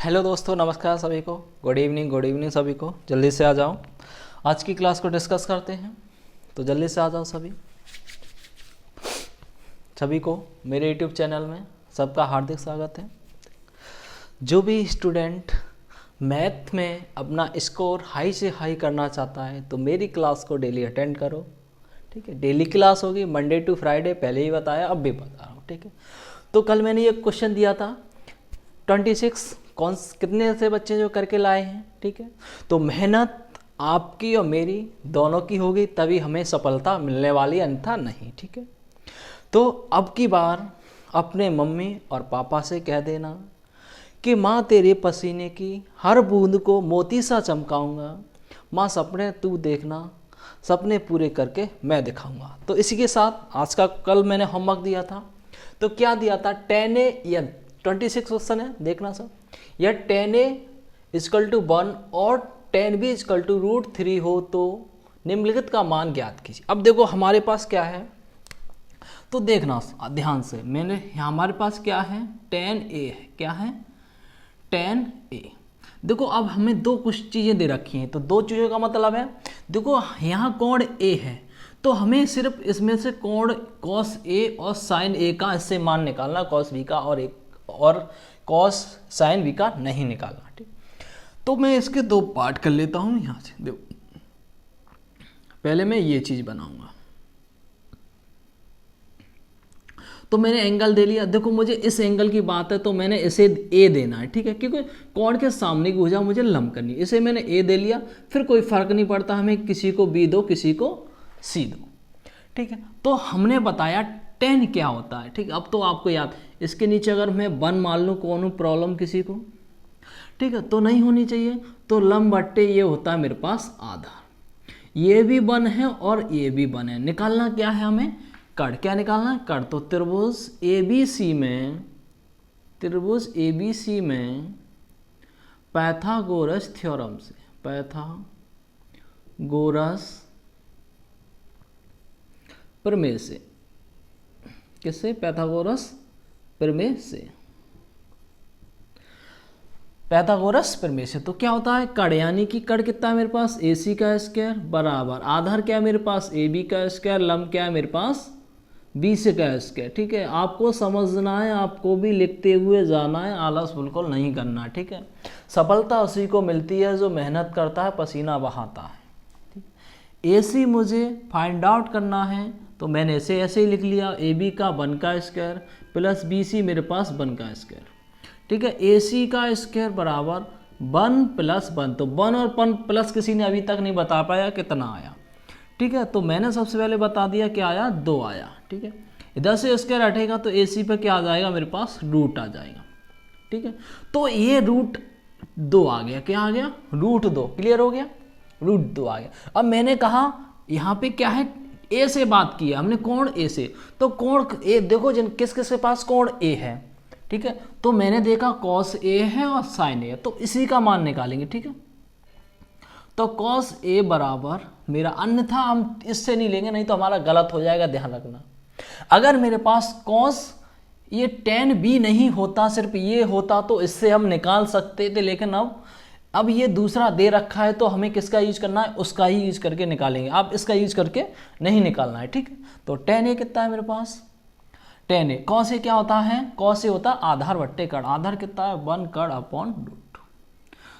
Hello दोस्तों, नमस्कार सभी को। गुड इवनिंग सभी को। जल्दी से आ जाओ, आज की क्लास को डिस्कस करते हैं। तो जल्दी से आ जाओ सभी को मेरे यूट्यूब चैनल में सबका हार्दिक स्वागत है। जो भी स्टूडेंट मैथ में अपना स्कोर हाई से हाई करना चाहता है तो मेरी क्लास को डेली अटेंड करो, ठीक है। डेली क्लास होगी मंडे टू फ्राइडे, पहले ही बताया अब भी बता रहा हूँ, ठीक है। तो कल मैंने ये क्वेश्चन दिया था 26 कितने से बच्चे जो करके लाए हैं, ठीक है। तो मेहनत आपकी और मेरी दोनों की होगी तभी हमें सफलता मिलने वाली, अन्यथा नहीं, ठीक है। तो अब की बार अपने मम्मी और पापा से कह देना कि माँ तेरे पसीने की हर बूंद को मोती सा चमकाऊंगा, माँ सपने तू देखना, सपने पूरे करके मैं दिखाऊंगा। तो इसी के साथ आज का कल मैंने होमवर्क दिया था, तो क्या दिया था 10a या 26 क्वेश्चन है, देखना सब। या 10a = 1 और 10b = √3 हो तो निम्नलिखित का मान ज्ञात कीजिए। अब देखो हमारे पास क्या है, तो देखना ध्यान से। मैंने हमारे पास क्या है 10a है, क्या है 10a। देखो अब हमें दो कुछ चीज़ें दे रखी हैं, तो दो चीज़ों का मतलब है, देखो यहाँ कोण a है तो हमें सिर्फ इसमें से कोण cos a और sin a का इससे मान निकालना, cos b का और cos sin b का नहीं निकालना, ठीक। तो मैं इसके दो पार्ट कर लेता हूँ यहाँ से। देखो पहले मैं ये चीज़ बनाऊंगा, तो मैंने एंगल दे लिया। देखो मुझे इस एंगल की बात है तो मैंने इसे a देना है, ठीक है, क्योंकि कोण के सामने की भुजा मुझे लंब करनी है। इसे मैंने a दे लिया, फिर कोई फर्क नहीं पड़ता हमें, किसी को b दो किसी को c दो, ठीक है। तो हमने बताया 10 क्या होता है, ठीक। अब तो आपको याद, इसके नीचे अगर मैं 1 मान लूँ, कौन प्रॉब्लम किसी को, ठीक है, तो नहीं होनी चाहिए। तो लंब बट्टे ये होता है मेरे पास आधार, ये भी 1 है और ये भी 1 है। निकालना क्या है हमें, कड़। क्या निकालना है, कड़। तो त्रिभुज ABC में पाइथागोरस थ्योरम से, पाइथागोरस प्रमेय से, किससे, पाइथागोरस प्रमेय से, पाइथागोरस प्रमेय से। तो क्या होता है कड़, यानी कि कड़ कितना है मेरे पास AC का स्क्वायर बराबर आधार क्या है मेरे पास AB का स्क्वायर, लंब क्या है मेरे पास BC का स्क्वायर, ठीक है। आपको समझना है, आपको भी लिखते हुए जाना है, आलस बिल्कुल नहीं करना, ठीक है। सफलता उसी को मिलती है जो मेहनत करता है, पसीना बहाता है, ठीक। AC मुझे फाइंड आउट करना है तो मैंने इसे ऐसे ही लिख लिया, AB का 1 का स्क्वायर प्लस BC मेरे पास 1 का स्क्वायर, ठीक है। AC का स्क्वायर बराबर 1 + 1, तो 1 और 1 प्लस किसी ने अभी तक नहीं बता पाया कितना आया, ठीक है। तो मैंने सबसे पहले बता दिया क्या आया, 2 आया, ठीक है। इधर से स्क्वायर हटेगा तो AC पे क्या आ जाएगा मेरे पास, रूट आ जाएगा, ठीक है। तो ये √2 आ गया, क्या आ गया, √2, क्लियर हो गया, √2 आ गया। अब मैंने कहा यहाँ पे क्या है, A से बात की है हमने, कोण A से, तो कोण A देखो किस किस के पास कोण A है, ठीक है। तो मैंने देखा cos A है और sin A है, तो इसी का मान निकालेंगे, ठीक है। तो cos A बराबर मेरा, अन्यथा हम इससे नहीं लेंगे, नहीं तो हमारा गलत हो जाएगा, ध्यान रखना। अगर मेरे पास cos ये 10b नहीं होता, सिर्फ ये होता तो इससे हम निकाल सकते थे, लेकिन अब ये दूसरा दे रखा है तो हमें किसका यूज करना है, उसका ही यूज करके निकालेंगे। आप इसका यूज करके नहीं निकालना है, ठीक है। तो 10a कितना है मेरे पास, 10a। cos A क्या होता है, cos A होता है आधार बट्टे कड़, आधार कितना है 1 कड़ अपॉन √2।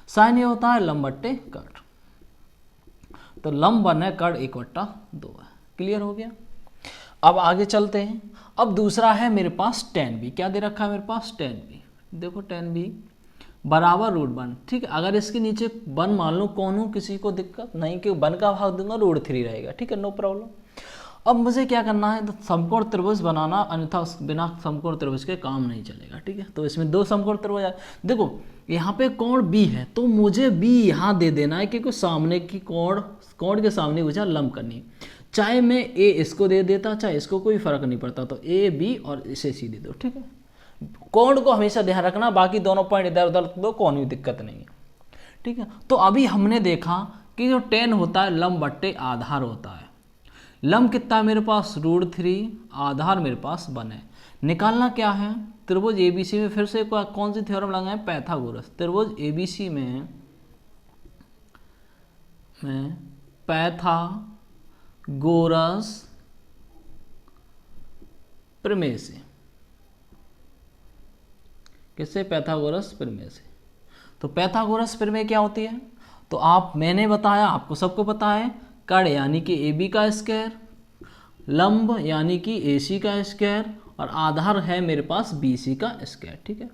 sin A होता है लंब बट्टे कड़, तो लंब 1 है, कड़ 1/2 है, क्लियर हो गया। अब आगे चलते हैं। अब दूसरा है मेरे पास 10b, क्या दे रखा है मेरे पास 10b, देखो 10b बराबर √1, ठीक है। अगर इसके नीचे 1 मान लो, कौन हो, किसी को दिक्कत नहीं, कि 1 का भाग दूंगा √3 रहेगा, ठीक है, नो प्रॉब्लम। अब मुझे क्या करना है, तो समकोण त्रिभुज बनाना, अन्यथा बिना समकोण त्रिभुज के काम नहीं चलेगा, ठीक है। तो इसमें 2 समकोण त्रिभुज है। देखो यहाँ पे कोण B है तो मुझे B यहाँ दे देना है, क्योंकि सामने की कोण के सामने भुजा लंब करनी है। चाहे मैं A इसको दे देता, चाहे इसको, कोई फर्क नहीं पड़ता, तो A B और इसे C दे दो, ठीक है। कोण को हमेशा ध्यान रखना, बाकी दोनों पॉइंट इधर उधर दो, कोई भी दिक्कत नहीं है, ठीक है। तो अभी हमने देखा कि जो 10 होता है लंब बट्टे आधार होता है, लंब कितना है मेरे पास √3, आधार मेरे पास 1 है। निकालना क्या है, त्रिभुज एबीसी में फिर से कौन सी थ्योरम लगाएं, पैथागोरस। त्रिभुज एबीसी में पैथागोरस प्रमेय से, किससे, पैथागोरस प्रमेय से। तो पैथागोरस प्रमेय क्या होती है, तो मैंने बताया, आपको सबको पता है, कड़ यानी कि ए बी का स्क्वायर, लंब यानी कि ए सी का स्क्वायर, और आधार है मेरे पास बी सी का स्क्वायर। ठीक है,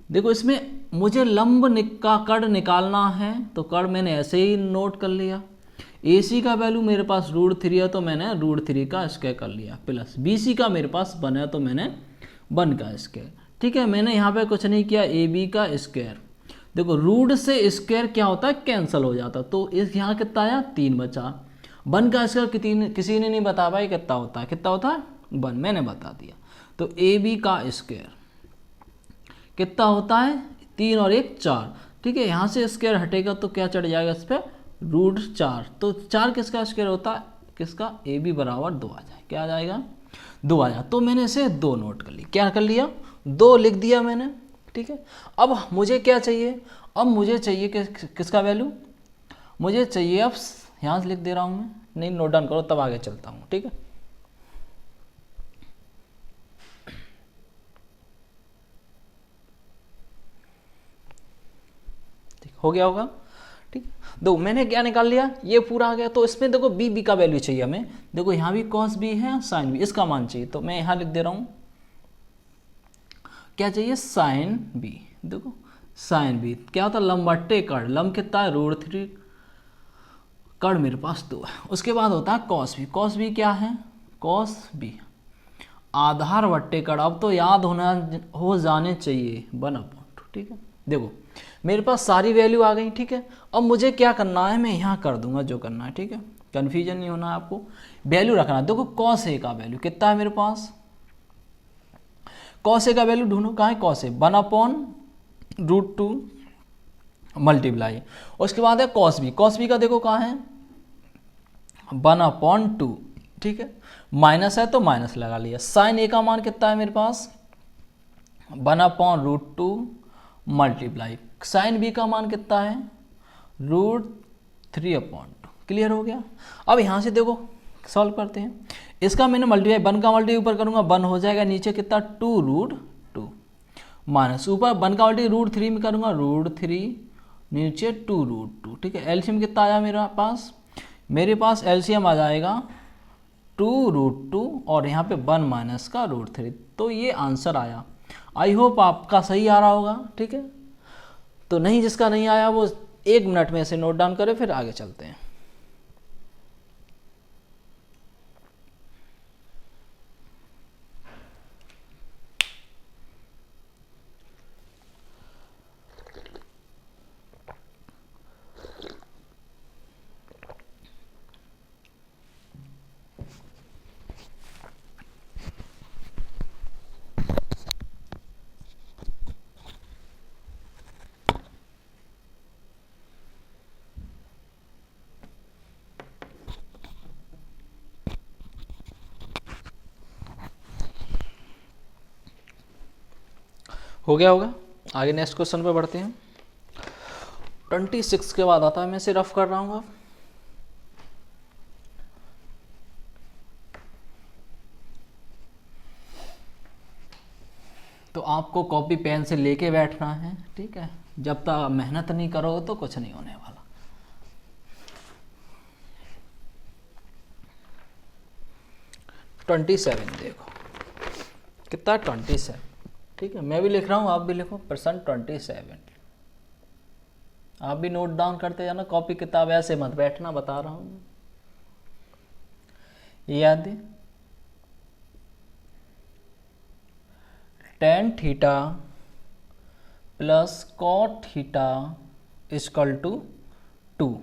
देखो इसमें मुझे लंब का कड़ निकालना है, तो कड़ मैंने ऐसे ही नोट कर लिया। ए सी का वैल्यू मेरे पास √3 है, तो मैंने √3 का स्क्वायर कर लिया, प्लस बी सी का मेरे पास 1 है, तो मैंने 1 का स्क्वायर। ठीक है, मैंने यहाँ पे कुछ नहीं किया, ए बी का स्क्वायर। देखो रूट से स्क्वायर क्या होता है, कैंसिल हो जाता, तो इस यहाँ कितना आया, 3 बचा। 1 का स्क्वायर किसी ने नहीं बता पाई कितना होता है, कितना होता है 1, मैंने बता दिया। तो ए बी का स्क्वायर कितना होता है, 3 और 1 4। ठीक है, यहाँ से स्क्वायर हटेगा तो क्या चढ़ जाएगा इस पर, √4। तो 4 किसका स्क्वायर होता है, किसका, ए बी बराबर 2 आ जाए, क्या आ जाएगा, 2 आ जाए। तो मैंने इसे 2 नोट कर ली, क्या कर लिया, 2 लिख दिया मैंने। ठीक है, अब मुझे क्या चाहिए, अब मुझे चाहिए किसका वैल्यू, मुझे चाहिए, अब यहाँ से लिख दे रहा हूँ मैं, नहीं नोट डाउन करो तब आगे चलता हूँ। ठीक है, हो गया होगा। ठीक, दो मैंने क्या निकाल लिया, ये पूरा आ गया। तो इसमें देखो बी बी का वैल्यू चाहिए हमें, देखो यहाँ भी कॉस बी है, साइन बी, इसका मान चाहिए, तो मैं यहाँ लिख दे रहा हूँ, क्या चाहिए, साइन बी। देखो साइन बी क्या होता है, लंबट्टे कड़, लंब कितना है, √3, कड़ मेरे पास 2 है। उसके बाद होता है कॉस बी, कॉस बी क्या है, कॉस बी आधार बट्टे कड़। अब तो याद हो जाने चाहिए 1/2। ठीक है, देखो मेरे पास सारी वैल्यू आ गई। ठीक है, अब मुझे क्या करना है, मैं यहाँ कर दूंगा जो करना है। ठीक है, कन्फ्यूजन नहीं होना है आपको, वैल्यू रखना है। देखो कॉस ए का वैल्यू कितना है मेरे पास, कॉस ए का वैल्यू ढूंढो, कहाँ है, कॉस ए 1/√2 मल्टीप्लाई। उसके बाद है कॉस बी, कॉस बी का देखो कहाँ है, 1/2। ठीक है, माइनस है तो माइनस लगा लिया। साइन ए का मान कितना है मेरे पास, 1/√2 मल्टीप्लाई। साइन बी का मान कितना है, √3/2। क्लियर हो गया। अब यहाँ से देखो सॉल्व करते हैं, इसका मैंने मल्टीप्लाई, 1 का मल्टीप्लाई ऊपर करूँगा 1 हो जाएगा, नीचे कितना 2√2 माइनस ऊपर 1 का मल्टीप्लाई √3 में करूँगा √3, नीचे 2√2। ठीक है, एलसीएम कितना आया मेरे पास एलसीएम आ जाएगा 2√2 और यहाँ पे 1 माइनस का √3। तो ये आंसर आया। आई होप आपका सही आ रहा होगा। ठीक है, तो नहीं, जिसका नहीं आया वो 1 मिनट में इसे नोट डाउन करे, फिर आगे चलते हैं। हो गया होगा, आगे नेक्स्ट क्वेश्चन पे बढ़ते हैं। 26 के बाद आता है, मैं इसे रफ कर रहा हूँ। तो आपको कॉपी पेन से लेके बैठना है। ठीक है, जब तक मेहनत नहीं करोगे तो कुछ नहीं होने वाला। ट्वेंटी 27 देखो कितना, 27। ठीक है, मैं भी लिख रहा हूँ, आप भी लिखो, परसेंट 27। आप भी नोट डाउन करते जाना, कॉपी किताब ऐसे मत बैठना, बता रहा हूँ। याद है, tan theta plus cot theta equal to 2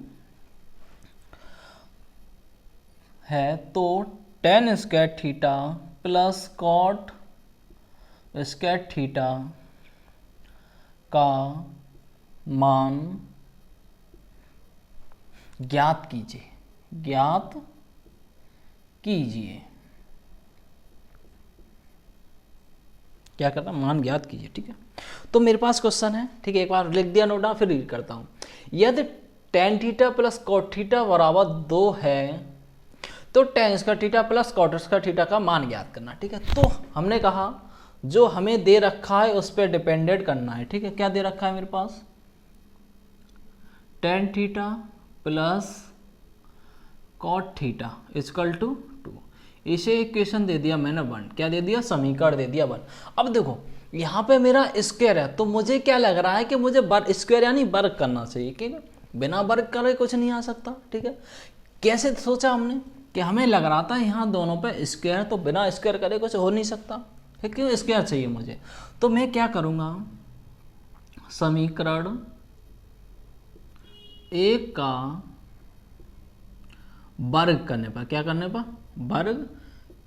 है, तो tan square theta plus cot square theta का मान ज्ञात कीजिए। क्या करना, मान ज्ञात कीजिए। ठीक है, तो मेरे पास क्वेश्चन है, ठीक है, एक बार लिख दिया नोट डाउन, फिर रीड करता हूँ। यदि tan theta plus cot theta बराबर 2 है तो tan square theta plus cot square theta का मान ज्ञात करना। ठीक है, तो हमने कहा जो हमें दे रखा है उस पर डिपेंडेंट करना है। ठीक है, क्या दे रखा है मेरे पास, tan theta plus cot theta equal to 2। इसे इक्वेशन दे दिया मैंने 1, क्या दे दिया, समीकरण दे दिया 1। अब देखो यहाँ पे मेरा स्क्वायर है, तो मुझे क्या लग रहा है कि मुझे स्क्वायर यानी वर्ग करना चाहिए, ठीक है, बिना वर्ग करे कुछ नहीं आ सकता। ठीक है, कैसे सोचा हमने कि हमें लग रहा था यहाँ दोनों पे स्क्वायर, तो बिना स्क्वायर करे कुछ हो नहीं सकता, ठीक, क्यों स्क्वायर चाहिए मुझे। तो मैं क्या करूँगा, समीकरण 1 का वर्ग करने पर, क्या करने पर, वर्ग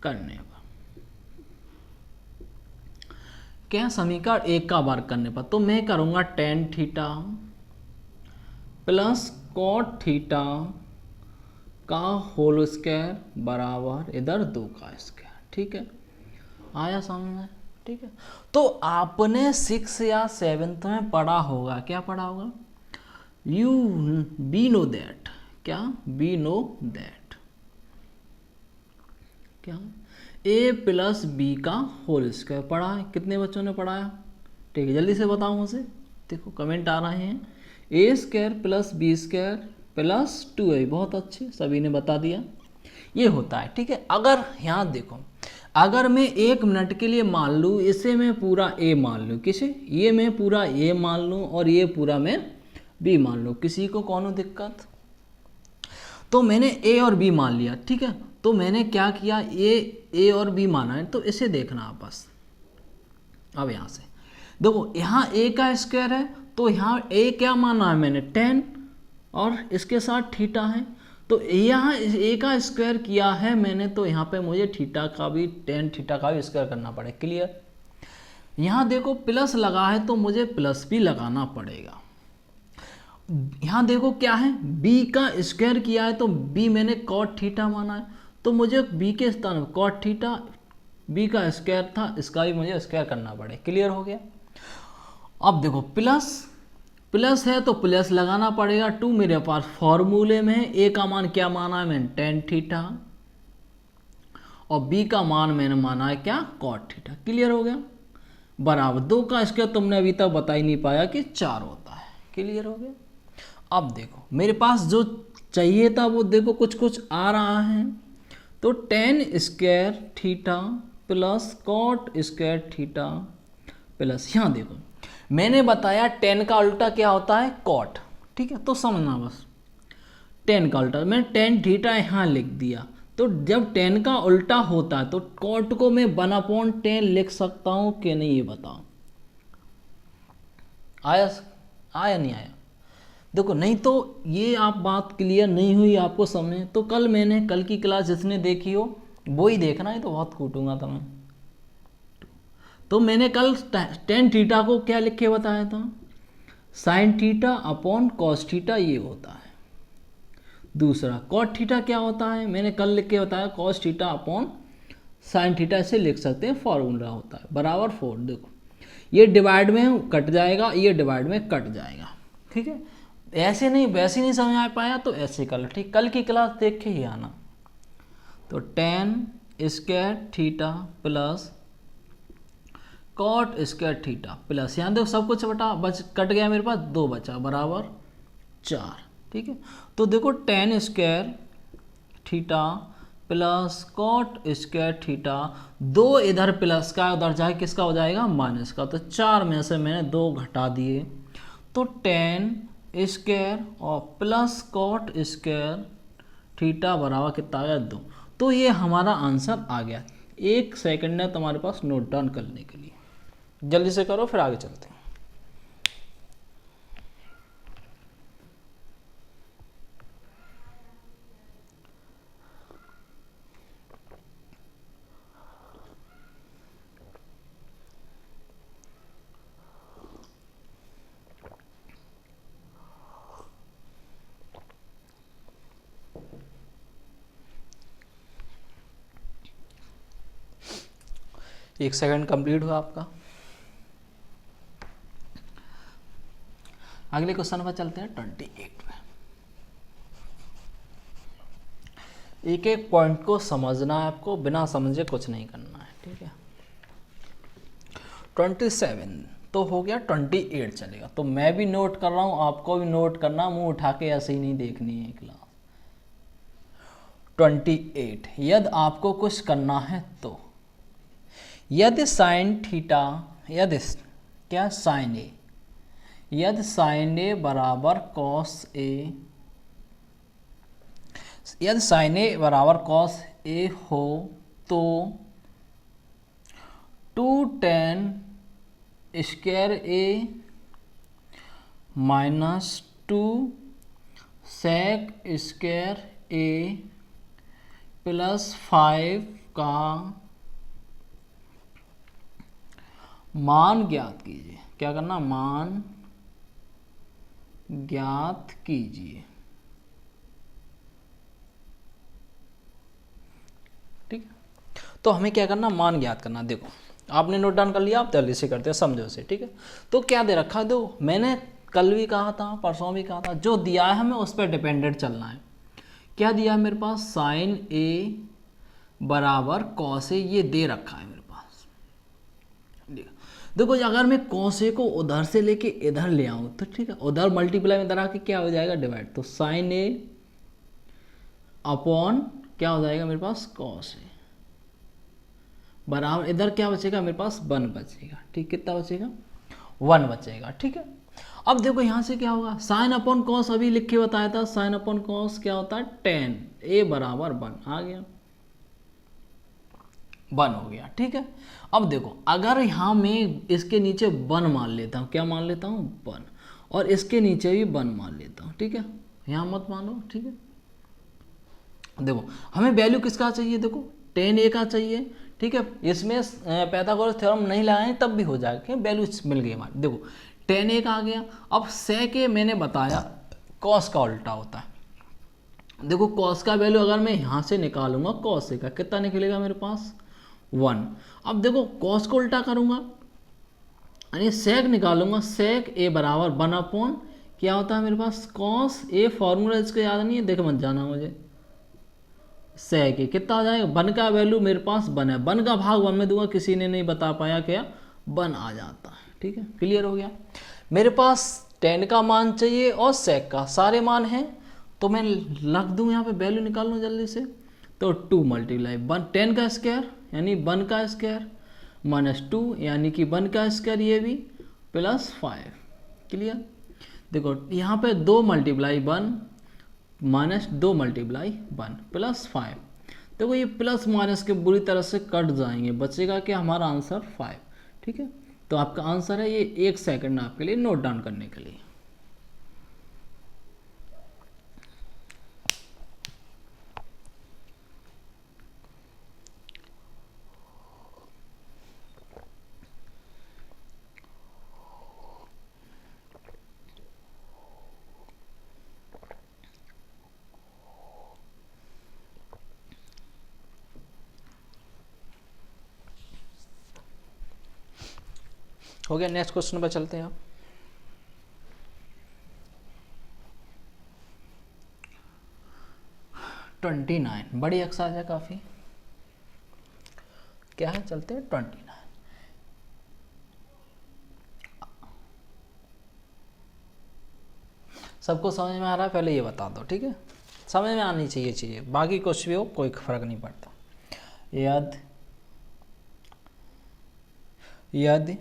करने पर, क्या समीकरण 1 का वर्ग करने पर, तो मैं करूंगा tan theta plus cot theta का होल स्क्वायर बराबर इधर 2 का स्क्वायर। ठीक है, आया समझ। ठीक है, तो आपने 6 या 7th में पढ़ा होगा, क्या पढ़ा होगा, यू बी नो दैट, क्या बी नो दैट, क्या ए प्लस बी का होल स्क्वायर पढ़ा है, कितने बच्चों ने पढ़ाया, ठीक है, जल्दी से बताओ मुझे, देखो कमेंट आ रहे हैं। A square plus b square plus 2a, बहुत अच्छे, सभी ने बता दिया, ये होता है। ठीक है, अगर यहाँ देखो, अगर मैं 1 मिनट के लिए मान लूँ इसे मैं पूरा a मान लूँ, किसे, ये मैं पूरा a मान लूँ और ये पूरा मैं b मान लूँ, किसी को कौन दिक्कत, तो मैंने a और b मान लिया। ठीक है, तो मैंने क्या किया, a और b माना है, तो इसे देखना आप बस। अब यहाँ से देखो, यहाँ a का स्क्वायर है, तो यहाँ a क्या माना है मैंने, 10, और इसके साथ थीटा है, तो यहाँ a का स्क्वायर किया है मैंने, तो यहाँ पे मुझे थीटा का भी, टेन थीटा का भी स्क्वायर करना पड़ेगा। क्लियर, यहाँ देखो प्लस लगा है तो मुझे प्लस भी लगाना पड़ेगा। यहाँ देखो क्या है, b का स्क्वायर किया है, तो b मैंने कॉट थीटा माना है, तो मुझे b के स्थान पर कॉट थीटा, b का स्क्वायर था, इसका भी मुझे स्क्वायर करना पड़े। क्लियर हो गया। अब देखो प्लस है तो प्लस लगाना पड़ेगा, 2 मेरे पास फॉर्मूले में है, a का मान क्या माना है मैंने, टेन थीटा, और b का मान मैंने माना है क्या, कॉट थीटा। क्लियर हो गया, बराबर 2 का स्क्वायर तुमने अभी तक बता ही नहीं पाया कि 4 होता है। क्लियर हो गया। अब देखो मेरे पास जो चाहिए था वो देखो कुछ कुछ आ रहा है, तो tan square theta plus cot square theta plus, यहाँ देखो मैंने बताया 10 का उल्टा क्या होता है, कॉट। ठीक है, तो समझना बस, 10 का उल्टा, मैं टेन थीटा यहाँ लिख दिया, तो जब 10 का उल्टा होता है तो कॉट को मैं 1/10 लिख सकता हूँ कि नहीं, ये बताओ, आया नहीं आया, देखो नहीं तो ये आप बात क्लियर नहीं हुई आपको समझे, तो कल की क्लास जिसने देखी हो वो ही देखना है, तो बहुत कूटूंगा तुम्हें। तो मैंने कल टेन थीटा को क्या लिख के बताया था, sine theta upon cos theta, ये होता है। दूसरा कॉट थीटा क्या होता है, मैंने कल लिख के बताया, cos theta upon sine theta, ऐसे लिख सकते हैं, फॉर्मूला होता है बराबर 4। देखो ये डिवाइड में कट जाएगा, ये डिवाइड में कट जाएगा। ठीक है, ऐसे नहीं वैसे नहीं समझ आ पाया तो ऐसे कर लो। ठीक, कल की क्लास देख के ही आना। तो tan square theta plus cot square theta plus, यहाँ देखो सब कुछ कट गया मेरे पास, 2 बचा बराबर 4। ठीक है, तो देखो tan square theta plus cot square theta, 2 इधर प्लस का उधर जाए किसका हो जाएगा, माइनस का, तो 4 में से मैंने 2 घटा दिए, तो टेन स्क्वायर और प्लस कॉट स्क्वायर थीटा बराबर कितना आ गया, 2। तो ये हमारा आंसर आ गया। 1 सेकंड है तुम्हारे पास नोट डाउन करने के लिए, जल्दी से करो फिर आगे चलते हैं। एक सेकंड कंप्लीट हुआ आपका। अगले क्वेश्चन पर चलते हैं 28 में। एक एक पॉइंट को समझना है आपको, बिना समझे कुछ नहीं करना है, ठीक है। 27 तो हो गया, 28 चलेगा। तो मैं भी नोट कर रहा हूँ, आपको भी नोट करना, मुंह उठा के ऐसे ही नहीं देखनी है क्लास। 28 यदि आपको कुछ करना है तो यदि साइन थीटा, यदि क्या साइन ए, यदि साइन ए बराबर कॉस ए, यदि साइन ए बराबर कॉस ए हो तो 2 tan स्क्वायर ए माइनस 2 sec स्क्वायर ए प्लस 5 का मान ज्ञात कीजिए। क्या करना, मान ज्ञात कीजिए, ठीक है। तो हमें क्या करना, मान ज्ञात करना। देखो आपने नोट डाउन कर लिया, आप जल्दी से करते हैं, समझो से, ठीक है। तो क्या दे रखा है, दो मैंने कल भी कहा था, परसों भी कहा था, जो दिया है हमें उस पर डिपेंडेंट चलना है। क्या दिया है मेरे पास, साइन ए बराबर कॉस ए, ये दे रखा है मेरे पास। देखो अगर मैं कॉस ए को उधर से लेके इधर ले आऊं तो ठीक है, उधर मल्टीप्लाई में इधर आके क्या हो जाएगा, डिवाइड। तो साइन ए अपॉन क्या हो जाएगा मेरे पास, कॉस ए बराबर, इधर क्या बचेगा मेरे पास, 1 बचेगा, ठीक। कितना बचेगा, 1 बचेगा, ठीक है। अब देखो यहां से क्या होगा, साइन अपॉन कॉस अभी लिख के बताया था, साइन अपॉन कॉस क्या होता है, tan ए बराबर 1 आ गया, 1 हो गया, ठीक है। अब देखो अगर यहाँ मैं इसके नीचे 1 मान लेता हूँ, क्या मान लेता हूँ, 1, और इसके नीचे भी 1 मान लेता हूँ, ठीक है। यहाँ मत मानो, ठीक है। देखो हमें वैल्यू किसका चाहिए, देखो tan ए का चाहिए, ठीक है। इसमें पाइथागोरस थ्योरम नहीं लगाएं तब भी हो जाएगा, वैल्यू मिल गई हमारी। देखो tan ए का आ गया। अब sec ए मैंने बताया cos का उल्टा होता है। देखो cos का वैल्यू अगर मैं यहाँ से निकालूंगा cos ए का, कितना निकलेगा मेरे पास, 1। अब देखो cos को उल्टा करूंगा, यानी sec निकालूंगा, sec ए बराबर 1 अपॉन क्या होता है मेरे पास, cos ए, फॉर्मूला इसको याद नहीं है, देख मत जाना मुझे, sec ए कितना आ जाएगा, 1 का वैल्यू मेरे पास 1 है, 1 का भाग 1 में दूंगा, किसी ने नहीं बता पाया क्या, 1 आ जाता है, ठीक है। क्लियर हो गया। मेरे पास tan का मान चाहिए और sec का, सारे मान हैं, तो मैं रख दूं यहाँ पे, वैल्यू निकाल लूँ जल्दी से। तो 2 मल्टीप्लाई 1 tan का स्क्वायर यानी 1 का स्क्वायर माइनस 2 यानी कि 1 का स्क्वायर, ये भी प्लस 5। क्लियर। देखो यहाँ पे 2 मल्टीप्लाई 1 माइनस 2 मल्टीप्लाई 1 प्लस 5। देखो ये प्लस माइनस के बुरी तरह से कट जाएंगे, बचेगा क्या, हमारा आंसर 5, ठीक है। तो आपका आंसर है ये, 1 सेकंड आपके लिए नोट डाउन करने के लिए। हो गया। नेक्स्ट क्वेश्चन पर चलते हैं आप। ट्वेंटी 29 बड़ी एक्सरसाइज है काफी, क्या है, चलते हैं 29। सबको समझ में आ रहा है, पहले ये बता दो, ठीक है। समझ में आनी चाहिए चीजें, बाकी कुछ भी हो कोई फर्क नहीं पड़ता। यदि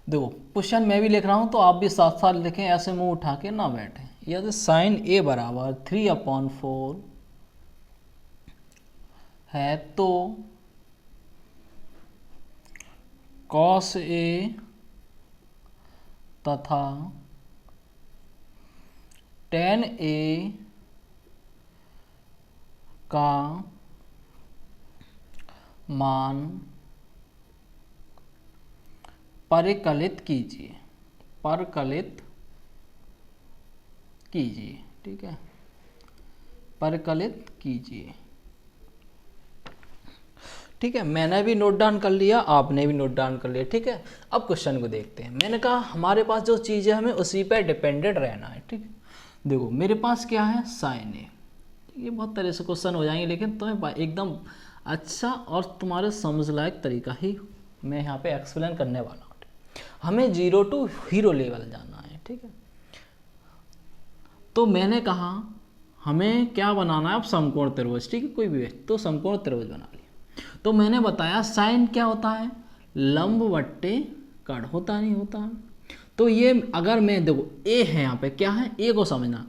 देखो क्वेश्चन मैं भी लिख रहा हूं तो आप भी साथ साथ लिखें, ऐसे मुंह उठा के ना बैठे। यदि साइन ए बराबर 3/4 है तो कॉस ए तथा tan ए का मान परिकलित कीजिए, परिकलित कीजिए, ठीक है, परिकलित कीजिए। ठीक है, मैंने भी नोट डाउन कर लिया, आपने भी नोट डाउन कर लिया। ठीक है, अब क्वेश्चन को देखते हैं। मैंने कहा हमारे पास जो चीज़ है हमें उसी पे डिपेंडेंट रहना है। ठीक है, देखो मेरे पास क्या है, साइन ए। ये बहुत तरह से क्वेश्चन हो जाएंगे, लेकिन तुम्हें एकदम अच्छा और तुम्हारे समझ लायक तरीका ही मैं यहाँ पे एक्सप्लेन करने वाला हूँ। हमें 0 टू हीरो लेवल जाना है। ठीक है, तो मैंने कहा हमें क्या बनाना है, अब समकोण त्रिभुज। ठीक है, कोई भी है तो समकोण त्रिभुज बना लिया। तो मैंने बताया साइन क्या होता है, लंब बट्टे कड़, होता नहीं होता। तो ये अगर मैं देखो ए है यहाँ पे, क्या है, ए को समझना,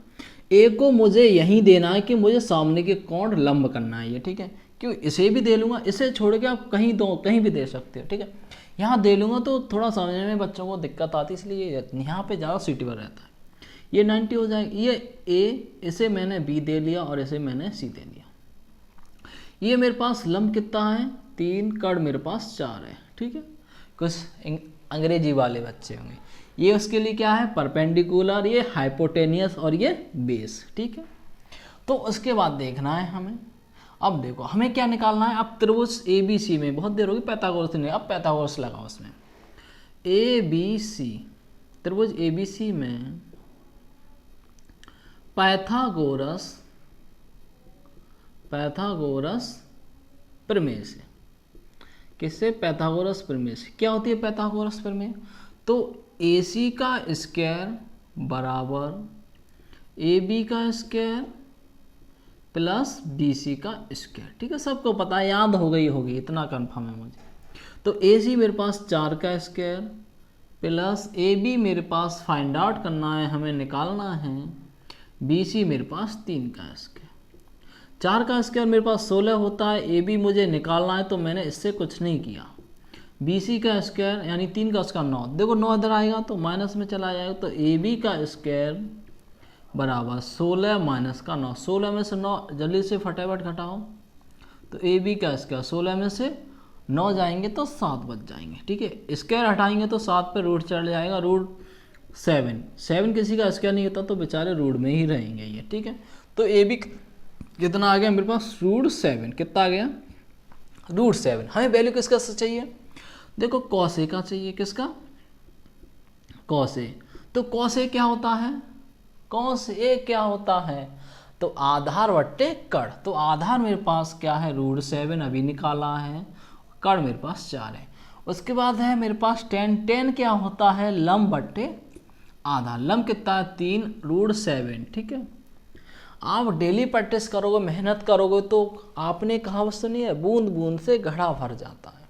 ए को मुझे यहीं देना है कि मुझे सामने के कोण लंब करना है ये। ठीक है, क्यों, इसे भी दे लूँगा, इसे छोड़ के आप कहीं दो, कहीं भी दे सकते हो। ठीक है, यहाँ दे लूँगा तो थोड़ा समझने में बच्चों को दिक्कत आती है, इसलिए यहाँ पे ज़्यादा सूटेबल रहता है। ये 90 हो जाएगा, ये ए, इसे मैंने बी दे लिया और इसे मैंने सी दे लिया। ये मेरे पास लंब कितना है, 3, कड़ मेरे पास 4 है। ठीक है, कुछ अंग्रेजी वाले बच्चे होंगे, ये उसके लिए क्या है, परपेंडिकुलर, ये हाइपोटेनियस और ये बेस। ठीक है, तो उसके बाद देखना है हमें, अब देखो हमें क्या निकालना है। अब त्रिभुज ए बी सी में बहुत देर होगी पैथागोरस नहीं, अब पैथागोरस लगाओ उसमें। ए बी सी, त्रिभुज ए बी सी में पैथागोरस प्रमेय से, किससे, पैथागोरस प्रमेय से। क्या होती है पैथागोरस प्रमेय, तो ए सी का स्क्वायर बराबर ए बी का स्क्वायर प्लस बी सी का स्क्वायर। ठीक है, सबको पता है, याद हो गई होगी, इतना कन्फर्म है मुझे। तो ए सी मेरे पास 4 का स्क्वायर प्लस ए बी मेरे पास फाइंड आउट करना है, हमें निकालना है, बी सी मेरे पास 3 का स्क्वायर। 4 का स्क्वायर मेरे पास 16 होता है, ए बी मुझे निकालना है, तो मैंने इससे कुछ नहीं किया। बी सी का स्क्वायर यानी 3 का स्क्वायर 9, देखो 9 इधर आएगा तो माइनस में चला जाएगा, तो ए बी का स्क्वायर बराबर 16 माइनस का 9, 16 में से 9 जल्दी से फटाफट घटाओ, तो ए बी का स्क्वायर 16 में से 9 जाएंगे तो 7 बच जाएंगे। ठीक है, स्क्वायर हटाएंगे तो 7 पे रूट चढ़ जाएगा, रूट 7 किसी का स्क्वायर नहीं होता तो बेचारे रूट में ही रहेंगे ये। ठीक है, तो ए बी कितना आ गया मेरे पास, रूट 7, कितना आ गया, रूट 7। हमें वैल्यू किसका चाहिए, देखो कॉस ए का चाहिए, किसका, कॉस ए। तो कॉस ए क्या होता है, कॉस ए क्या होता है, तो आधार बट्टे कड़। तो आधार मेरे पास क्या है, रूट 7 अभी निकाला है, कड़ मेरे पास 4 है। उसके बाद है मेरे पास टेन क्या होता है, लंब बट्टे आधार। लंब कितना है, 3, रूट 7। ठीक है, आप डेली प्रैक्टिस करोगे, मेहनत करोगे तो आपने कहावत सुनी है, बूंद बूंद से घड़ा भर जाता है।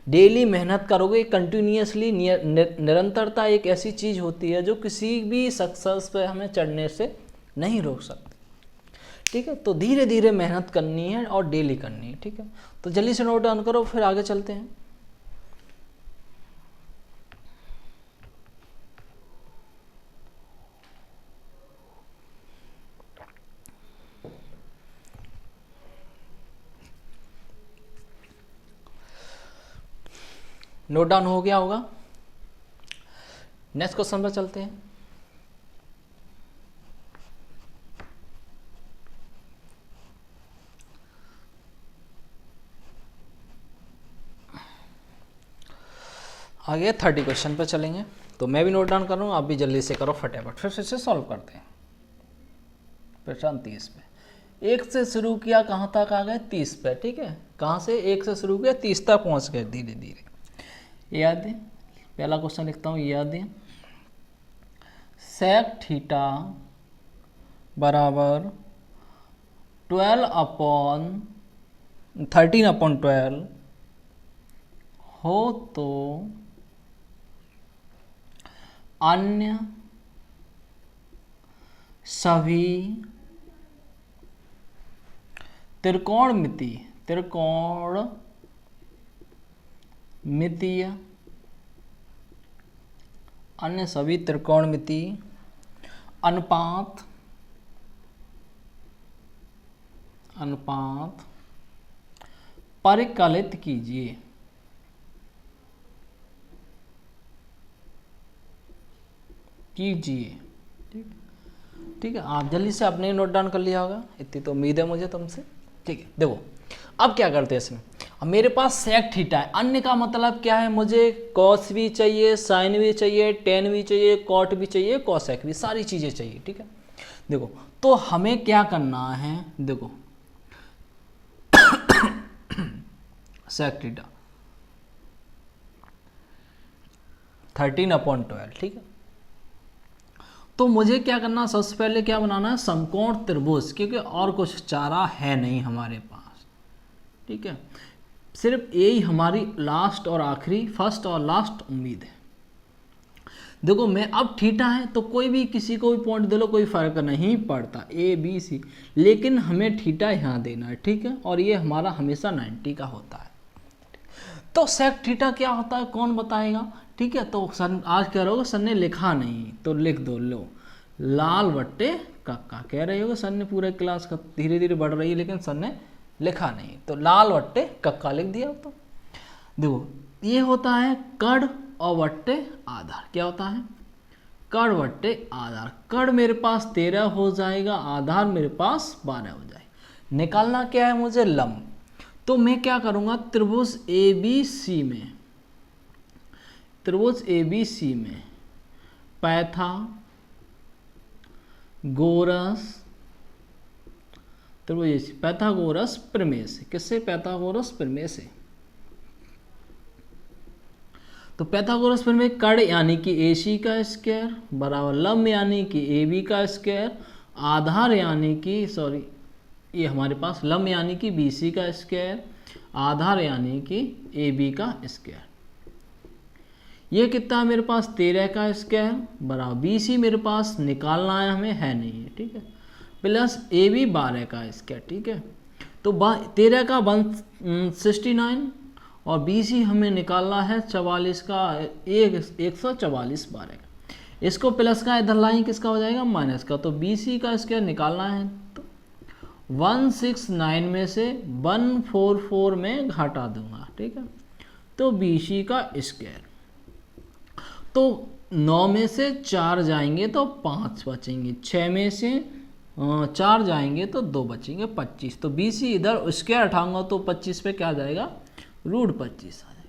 डेली मेहनत करोगे, कंटिन्यूसली, निरंतरता एक ऐसी चीज़ होती है जो किसी भी सक्सेस पे हमें चढ़ने से नहीं रोक सकती। ठीक है, तो धीरे धीरे मेहनत करनी है और डेली करनी है। ठीक है, तो जल्दी से नोट डाउन करो, फिर आगे चलते हैं। नोट डाउन हो गया होगा, नेक्स्ट क्वेश्चन पर चलते हैं। आगे 30 क्वेश्चन पर चलेंगे, तो मैं भी नोट डाउन कर रहा हूँ, आप भी जल्दी से करो फटाफट, फिर से सॉल्व करते हैं। प्रश्न 30 पे, 1 से शुरू किया, कहाँ तक आ गए, 30 पे। ठीक है, कहाँ से 1 से शुरू किया, 30 तक पहुँच गए धीरे धीरे। याद है, पहला क्वेश्चन लिखता हूँ, याद है, सेक थीटा बराबर 13/12 हो तो अन्य सभी त्रिकोणमितीय अन्य सभी त्रिकोणमितीय अनुपात परिकलित कीजिए। ठीक है, आप जल्दी से आपने नोट डाउन कर लिया होगा, इतनी तो उम्मीद है मुझे तुमसे। ठीक है, देखो अब क्या करते हैं इसमें, अब मेरे पास सेक थीटा है, अन्य का मतलब क्या है, मुझे कॉस भी चाहिए, साइन भी चाहिए, टेन भी चाहिए, कॉट भी चाहिए, कॉसेक भी, सारी चीज़ें चाहिए, ठीक है। देखो तो हमें क्या करना है, देखो सेक थीटा 13/12, ठीक है। तो मुझे क्या करना, सबसे पहले क्या बनाना है, समकोण त्रिभुज, क्योंकि और कुछ चारा है नहीं हमारे पास, ठीक है। सिर्फ यही हमारी लास्ट और आखिरी, फर्स्ट और लास्ट उम्मीद है। देखो मैं अब थीटा है तो कोई भी किसी को भी पॉइंट दे लो, कोई फर्क नहीं पड़ता, ए बी सी, लेकिन हमें थीटा यहाँ देना है, ठीक है। और ये हमारा हमेशा 90 का होता है। तो सेक थीटा क्या होता है, कौन बताएगा, ठीक है। तो सर आज कह रहे हो सर ने लिखा नहीं, तो लिख दो, लो लाल बट्टे कक्का, कह रहे हो सर ने पूरे क्लास का धीरे धीरे बढ़ रही है लेकिन सर ने लिखा नहीं, तो लाल बट्टे कक्का लिख दिया। तो देखो ये होता है कड़ और बट्टे आधार, क्या होता है, कड़ बट्टे आधार। कड़ मेरे पास 13 हो जाएगा, आधार मेरे पास 12 हो जाएगा। निकालना क्या है मुझे, लंब। तो मैं क्या करूँगा, त्रिभुज ए बी सी में, त्रिभुज ए बी सी में पैथागोरस प्रमेय से, किससे, पैथागोरस प्रमेय से। तो पैथागोरस प्रमेय, कड़ यानी कि ए सी का स्क्वायर बराबर लंब यानी कि ए बी का स्क्वायर, आधार यानी कि सॉरी ये हमारे पास लंब यानी कि बी सी का स्क्वायर, आधार यानी कि ए बी का स्क्वायर। ये कितना है मेरे पास, 13 का स्क्वायर बराबर बी सी मेरे पास निकालना है हमें, है नहीं है, ठीक है, प्लस ए बी 12 का स्क्वायर, ठीक है। तो 13 का 169 और बी सी हमें निकालना है 44 का, 144 12 का, इसको प्लस का इधर लाएं, किसका हो जाएगा, माइनस का। तो बी सी का स्क्वायर निकालना है, तो 169 में से 144 में घटा दूंगा, ठीक है। तो बी सी का स्क्वायर, तो 9 में से 4 जाएंगे तो 5 बचेंगे, 6 में से 4 जाएंगे तो 2 बचेंगे, 25। तो बी सी इधर स्क्वायर उठाऊंगा तो 25 पे क्या आ जाएगा, √25 आ जाएगा।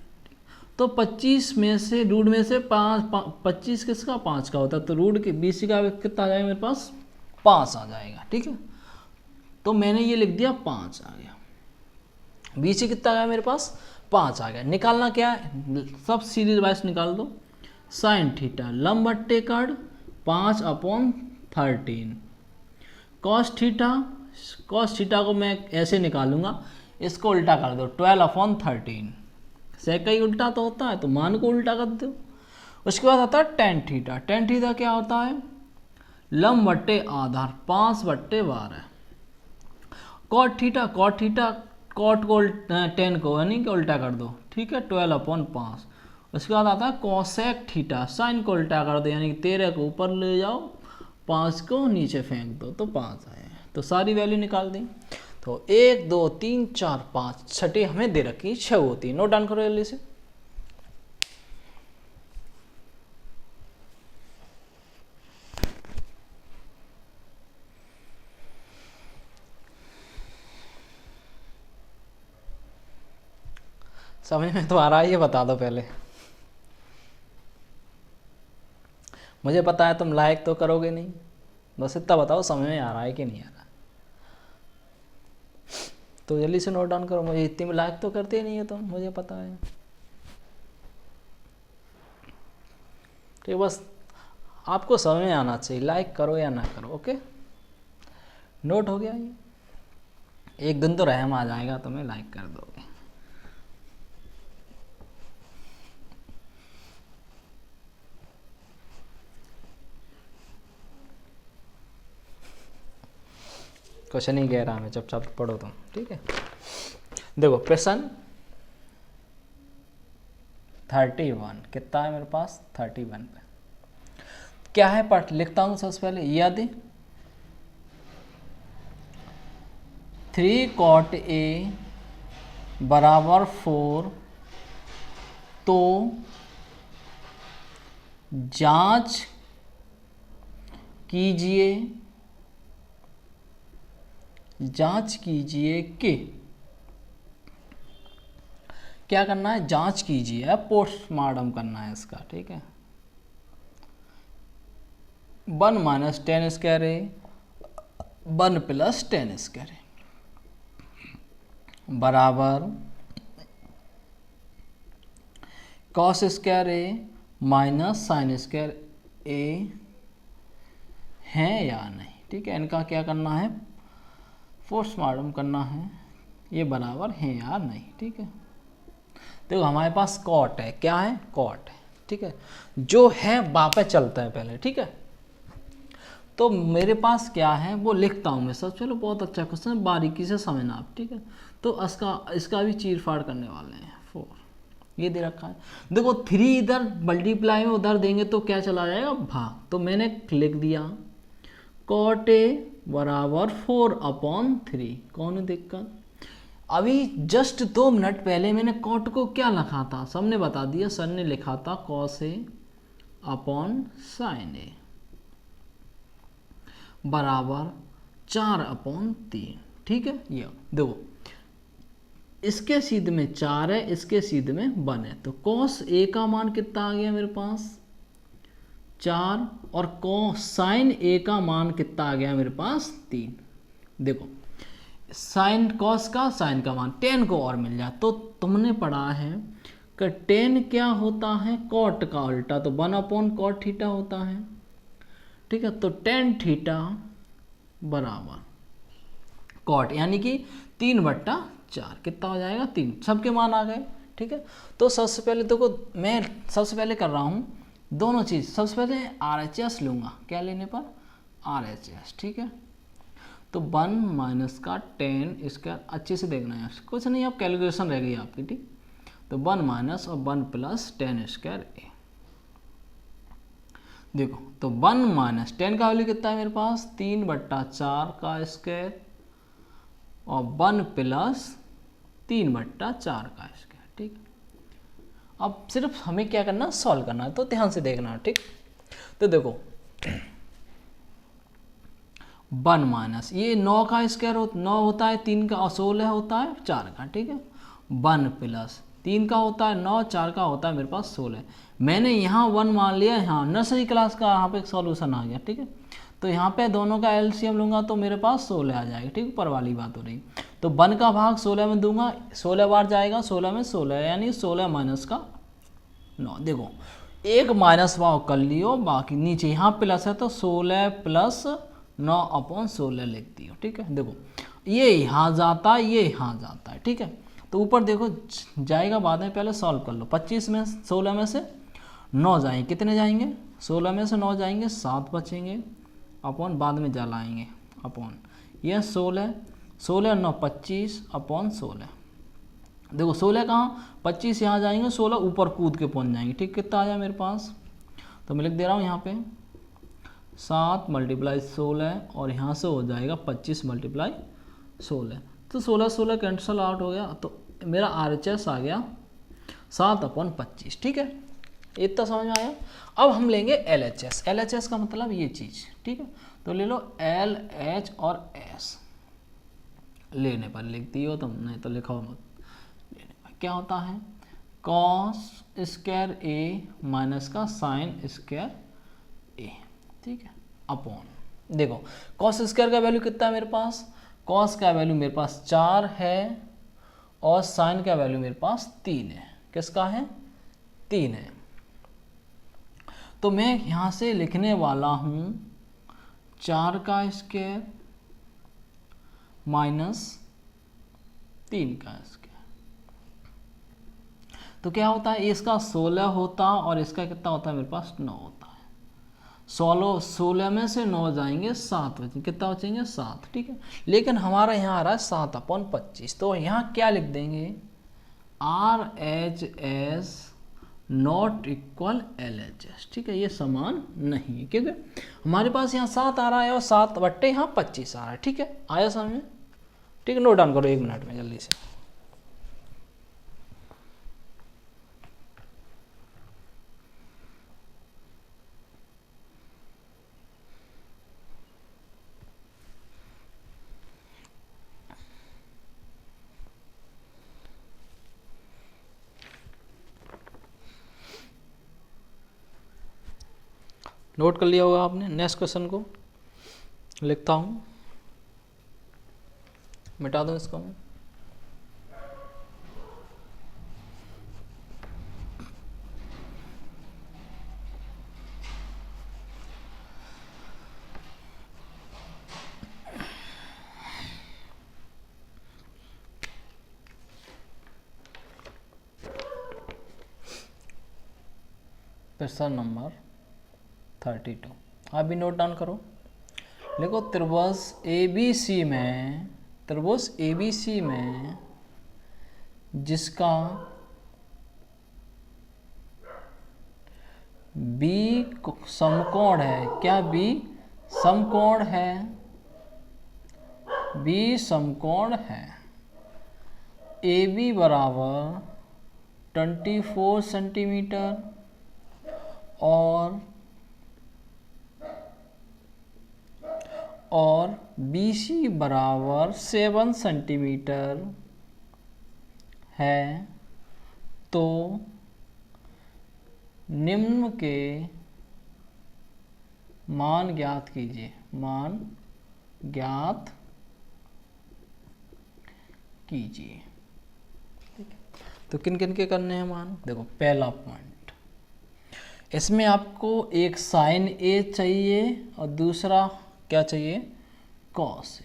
तो 25 में से रूट में से 25 किसका, 5 का होता है, तो रूट के बी सी का कितना आ जाएगा मेरे पास, 5 आ जाएगा, ठीक है। तो मैंने ये लिख दिया 5 आ गया, बी सी कितना आ गया मेरे पास, 5 आ गया। निकालना क्या है, सब सीरीज वाइज निकाल दो। साइन थीटा लंब बट्टे कड़ 5/13, कॉस थीटा को मैं ऐसे निकालूंगा, इसको उल्टा कर दो 12/13, सेक ही उल्टा तो होता है तो मान को उल्टा कर दो। उसके बाद आता है टेन थीटा क्या होता है, लंब बट्टे आधार 5/12, कॉट थीटा कॉट को 10 को यानी कि उल्टा कर दो, ठीक है, 12/5। उसके बाद आता है कॉसेक थीटा, साइन को उल्टा कर दो यानी कि 13 को ऊपर ले जाओ, 5 को नीचे फेंक दो, तो 5 आए। तो सारी वैल्यू निकाल दी। तो 1 2 3 4 5, छठी हमें दे रखी 6 होती है। नोट डाउन करो जल्दी से। समझ में तो आ रहा है, ये बता दो पहले, मुझे पता है तुम लाइक तो करोगे नहीं, बस इतना बताओ समझ में आ रहा है कि नहीं आ रहा। तो जल्दी से नोट डाउन करो, मुझे इतनी लाइक तो करते ही नहीं है, तो मुझे पता है। तो बस आपको समझ में आना चाहिए, लाइक करो या ना करो, ओके। नोट हो गया ये, एक दिन तो रहम आ जाएगा तुम्हें, लाइक कर दोगे। कुछ नहीं कह रहा मैं, चुपचाप पढ़ो तुम, ठीक है। देखो प्रश्न 31 कितना है मेरे पास, 31 पे क्या है पाठ लिखता हूँ सबसे पहले। यदि 3 cot A बराबर 4 तो जांच कीजिए कि क्या करना है, जांच कीजिए, पोस्टमार्टम करना है इसका, ठीक है। 1 माइनस 10 स्क्वायर ए 1 प्लस 10 स्क्वायर ए बराबर कॉस स्क्वायर ए माइनस साइन स्क्वायर ए है या नहीं, ठीक है। इनका क्या करना है, पोस्टमार्टम करना है, ये बराबर है या नहीं, ठीक है। देखो हमारे पास कॉट है, क्या है, कॉट है, ठीक है। जो है वहाँ पे चलता है पहले, ठीक है। तो मेरे पास क्या है वो लिखता हूँ मैं सब। चलो बहुत अच्छा क्वेश्चन है, बारीकी से समझना आप, ठीक है। तो इसका भी चीर फाड़ करने वाले हैं। 4 ये दे रखा है। देखो 3 इधर मल्टीप्लाई में उधर देंगे तो क्या चला जाएगा, भाग। तो मैंने लिख दिया कॉट ए बराबर 4/3। कौन है दिक्कत। अभी जस्ट 2 मिनट पहले मैंने कॉट को क्या लिखा था, सबने बता दिया। सर ने लिखा था कॉस ए अपॉन साइन ए बराबर 4/3, ठीक है। ये देखो इसके सीध में 4 है, इसके सीध में 1 है, तो कॉस ए का मान कितना आ गया मेरे पास 4, और कॉस साइन ए का मान कितना आ गया मेरे पास 3। देखो साइन कॉस का साइन का मान 10 को और मिल जाए। तो तुमने पढ़ा है कि 10 क्या होता है, कॉट का उल्टा, तो 1/cot थीटा होता है, ठीक है। तो tan थीटा बराबर कॉट यानी कि 3/4 कितना हो जाएगा 3। सबके मान आ गए, ठीक है। तो सबसे पहले देखो मैं सबसे पहले कर रहा हूँ दोनों चीज़। सबसे पहले RHS लूँगा, क्या लेने पर RHS, ठीक है। तो 1 माइनस का 10 स्क्वायर, अच्छे से देखना है, कुछ नहीं अब कैलकुलेशन रह गई आपकी, ठीक। तो 1 माइनस और 1 प्लस 10 स्क्वायर ए। देखो तो 1 माइनस 10 का वैल्यू कितना है मेरे पास 3/4 का स्क्वायर, और 1 प्लस 3/4 का स्क्वायर, ठीक। अब सिर्फ हमें क्या करना, सॉल्व करना है, तो ध्यान से देखना है, ठीक। तो देखो 1 माइनस ये 9 का स्क्वायर 9 होता है, 3 का 16 होता है 4 का, ठीक है। 1 प्लस 3 का होता है 9, 4 का होता है मेरे पास 16। मैंने यहाँ 1 मान लिया, यहाँ नर्सरी क्लास का यहाँ पे एक सॉल्यूशन आ गया, ठीक है। तो यहाँ पे दोनों का एलसीएम लूँगा तो मेरे पास 16 आ जाएगा, ठीक। ऊपर वाली बात हो रही। तो 1 का भाग 16 में दूंगा, 16 बार जाएगा, 16 में 16 यानी 16 माइनस का 9। देखो एक माइनस भाव कर लियो, बाकी नीचे यहाँ प्लस है तो 16 प्लस 9/16 लिख दियो, ठीक है। देखो ये यहाँ जाता है, ये यहाँ जाता है, ठीक है। तो ऊपर देखो जाएगा बाद में, पहले सॉल्व कर लो। 25 में 16 में से 9 जाएंगे, कितने जाएंगे 16 में से 9 जाएंगे 7 बचेंगे, अपॉन बाद में जलाएंगे, अपॉन यह 16 16 9 25/16। देखो 16 कहाँ 25 यहाँ जाएंगे, 16 ऊपर कूद के पहुँच जाएंगे, ठीक। कितना आ जाए मेरे पास, तो मैं लिख दे रहा हूँ यहाँ पे 7 /16 और यहाँ से हो जाएगा 25 × 16। तो 16 16 कैंसल आउट हो गया, तो मेरा RHS आ गया 7/25, ठीक है। इतना समझ में आया। अब हम लेंगे LHS। LHS का मतलब ये चीज़, ठीक है। तो ले लो LH और S, लेने पर लिख दियो तुम, नहीं तो लिखो मत। लेने पर क्या होता है कॉस स्क्वायर ए माइनस का साइन स्क्वायर ए, ठीक है, अपॉन। देखो कॉस स्क्वायर का वैल्यू कितना है मेरे पास, कॉस का वैल्यू मेरे पास 4 है और साइन का वैल्यू मेरे पास 3 है। किसका है 3 है। तो मैं यहाँ से लिखने वाला हूँ 4 का स्क्वायर माइनस 3 का स्क्वायर। तो क्या होता है इसका 16 होता और इसका कितना होता है मेरे पास 9 होता है। 16 में से 9 जाएंगे 7 बचेंगे, कितना बचेंगे 7, ठीक है। लेकिन हमारा यहाँ आ रहा है 7/25, तो यहाँ क्या लिख देंगे RHS नॉट इक्वल LHS, ठीक है। ये समान नहीं है क्योंकि हमारे पास यहाँ 7 आ रहा है और 7 यहाँ 25 आ रहा है, ठीक है। आया समझ में, ठीक है। नोट डाउन करो 1 मिनट में जल्दी से। नोट कर लिया होगा आपने। नेक्स्ट क्वेश्चन को लिखता हूँ, मिटा दूँ इसको मैं। प्रश्न नंबर 32, आप भी नोट डाउन करो। देखो त्रिभुज ABC में, त्रिभुज ABC में जिसका B समकोण है, क्या B समकोण है? B समकोण है। AB बराबर 24 सेंटीमीटर और BC बराबर 7 सेंटीमीटर है, तो निम्न के मान ज्ञात कीजिए। मान ज्ञात कीजिए। ठीक है, तो किन किन के करने हैं मान? देखो पहला पॉइंट, इसमें आपको एक साइन ए चाहिए और दूसरा क्या चाहिए? Cos A.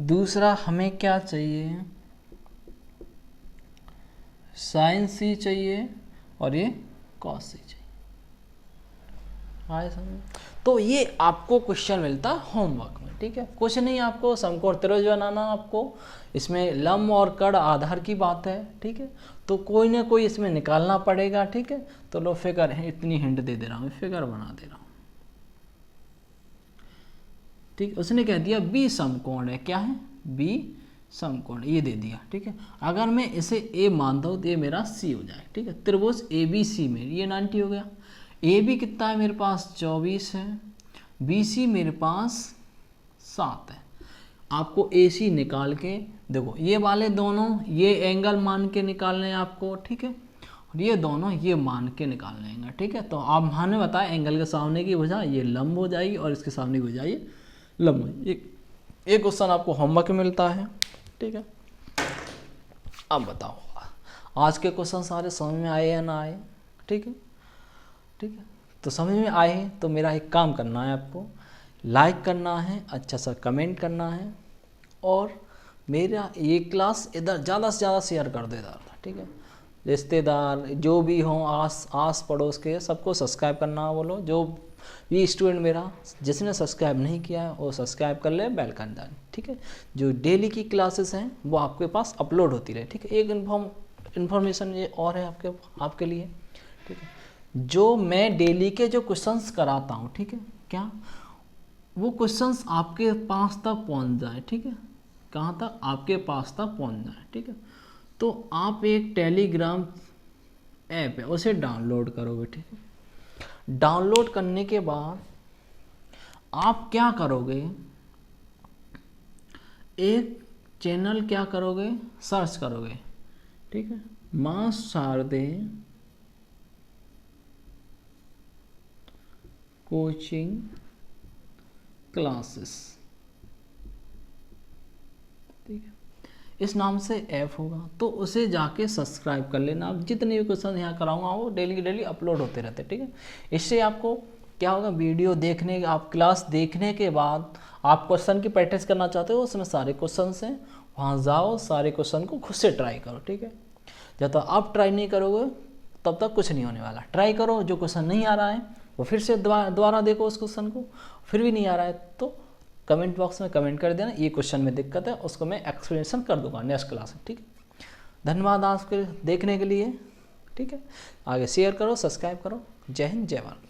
दूसरा हमें क्या चाहिए? साइन सी चाहिए और ये कॉस सी चाहिए। आए समझ? तो ये आपको क्वेश्चन मिलता है होमवर्क में। ठीक है, कुछ नहीं, आपको समकोण त्रिभुज बनाना, आपको इसमें लंब और कड़ आधार की बात है। ठीक है, तो कोई ना कोई इसमें निकालना पड़ेगा। ठीक है, तो लो फिगर है, इतनी हिंट दे दे रहा हूँ, फिगर बना दे रहा हूँ। ठीक, उसने कह दिया बी समकोण है। क्या है? बी समकोण, ये दे दिया। ठीक है, अगर मैं इसे ए मानता हूँ तो ये मेरा सी हो जाए। ठीक है, त्रिभुज ABC में ये 90 हो गया। AB कितना है मेरे पास? 24 है। BC मेरे पास 7 है। आपको AC निकाल के देखो, ये वाले दोनों ये एंगल मान के निकालने हैं आपको। ठीक है, और ये दोनों ये मान के निकालने हैं। ठीक है, तो आप हमने बताया एंगल के सामने की भुजा ये लंब हो जाएगी और इसके सामने की भुजा ये लंब हो। एक क्वेश्चन आपको होमवर्क में मिलता है। ठीक है, अब बताओ आज के क्वेश्चन सारे समझ में आए या ना आए? ठीक है, ठीक है, तो समझ में आए तो मेरा एक काम करना है, आपको लाइक करना है, अच्छा सा कमेंट करना है, और मेरा ये क्लास इधर ज़्यादा से ज़्यादा शेयर कर दो इधर। ठीक है, रिश्तेदार जो भी हों, आस पड़ोस के सबको सब्सक्राइब करना बोलो। जो भी स्टूडेंट मेरा जिसने सब्सक्राइब नहीं किया है वो सब्सक्राइब कर ले, बेल कर दें। ठीक है, जो डेली की क्लासेस हैं वो आपके पास अपलोड होती रहे। ठीक है, एक इन्फॉर्मेशन ये और है आपके लिए। ठीक है, जो मैं डेली के जो क्वेश्चंस कराता हूँ, ठीक है, क्या वो क्वेश्चंस आपके पास तक पहुँच जाए। ठीक है, कहाँ तक? आपके पास तक पहुँच जाए। ठीक है, तो आप एक टेलीग्राम ऐप है उसे डाउनलोड करोगे। ठीक है, डाउनलोड करने के बाद आप क्या करोगे? एक चैनल क्या करोगे? सर्च करोगे। ठीक है, मां शारदे कोचिंग क्लासेस। ठीक है, इस नाम से ऐप होगा, तो उसे जाके सब्सक्राइब कर लेना। आप जितने भी क्वेश्चन यहाँ कराऊंगा वो डेली की डेली अपलोड होते रहते। ठीक है, इससे आपको क्या होगा? वीडियो देखने, आप क्लास देखने के बाद आप क्वेश्चन की प्रैक्टिस करना चाहते हो, उसमें सारे क्वेश्चन हैं, वहाँ जाओ, सारे क्वेश्चन को खुद से ट्राई करो। ठीक है, जब तक आप ट्राई नहीं करोगे तब तक कुछ नहीं होने वाला। ट्राई करो, जो क्वेश्चन नहीं आ रहा है वो फिर से दोबारा देखो उस क्वेश्चन को, फिर भी नहीं आ रहा है तो कमेंट बॉक्स में कमेंट कर देना, ये क्वेश्चन में दिक्कत है, उसको मैं एक्सप्लेनेशन कर दूंगा नेक्स्ट क्लास में। ठीक है, धन्यवाद आपके देखने के लिए। ठीक है, आगे शेयर करो, सब्सक्राइब करो। जय हिंद, जय भारत।